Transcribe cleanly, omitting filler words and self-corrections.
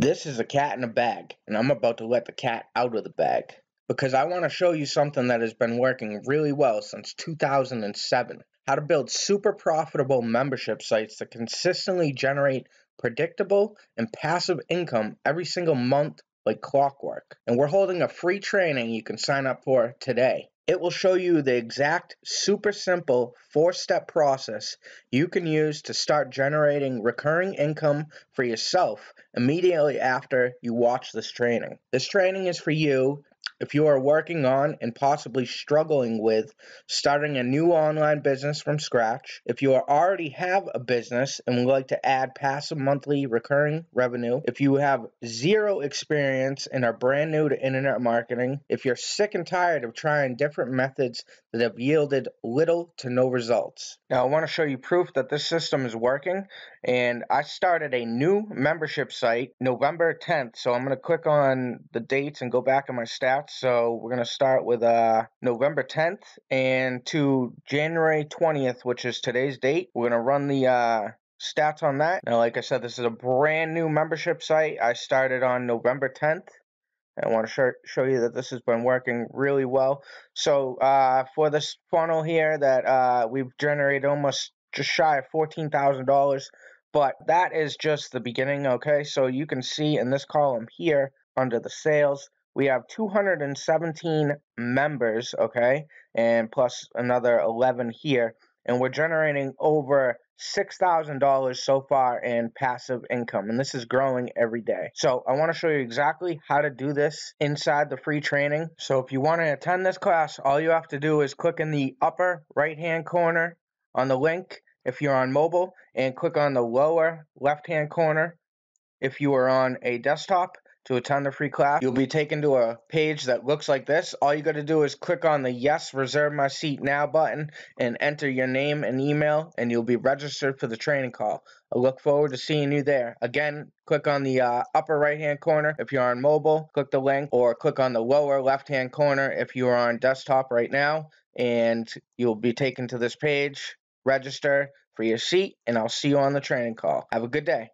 This is a cat in a bag, and I'm about to let the cat out of the bag because I want to show you something that has been working really well since 2007. How to build super profitable membership sites that consistently generate predictable and passive income every single month like clockwork. And we're holding a free training you can sign up for today. It will show you the exact super simple 4-step process you can use to start generating recurring income for yourself immediately after you watch this training. This training is for you if you are working on and possibly struggling with starting a new online business from scratch, if you already have a business and would like to add passive monthly recurring revenue, if you have zero experience and are brand new to internet marketing, if you're sick and tired of trying different methods that have yielded little to no results. Now I want to show you proof that this system is working, and I started a new membership site November 10th, so I'm going to click on the dates and go back in my stats. So we're going to start with November 10th and to January 20th, which is today's date. We're going to run the stats on that. Now, like I said, this is a brand new membership site. I started on November 10th. I want to show you that this has been working really well. So for this funnel here that we've generated almost just shy of $14,000, but that is just the beginning, okay? So you can see in this column here under the sales, we have 217 members, okay, and plus another 11 here, and we're generating over $6,000 so far in passive income, and this is growing every day. So I want to show you exactly how to do this inside the free training. So if you want to attend this class, all you have to do is click in the upper right hand corner on the link if you're on mobile, and click on the lower left hand corner if you are on a desktop to attend the free class. You'll be taken to a page that looks like this. All you got to do is click on the Yes, Reserve My Seat Now button and enter your name and email, and you'll be registered for the training call. I look forward to seeing you there. Again, click on the upper right-hand corner if you're on mobile, click the link, or click on the lower left-hand corner if you are on desktop right now, and you'll be taken to this page. Register for your seat, and I'll see you on the training call. Have a good day.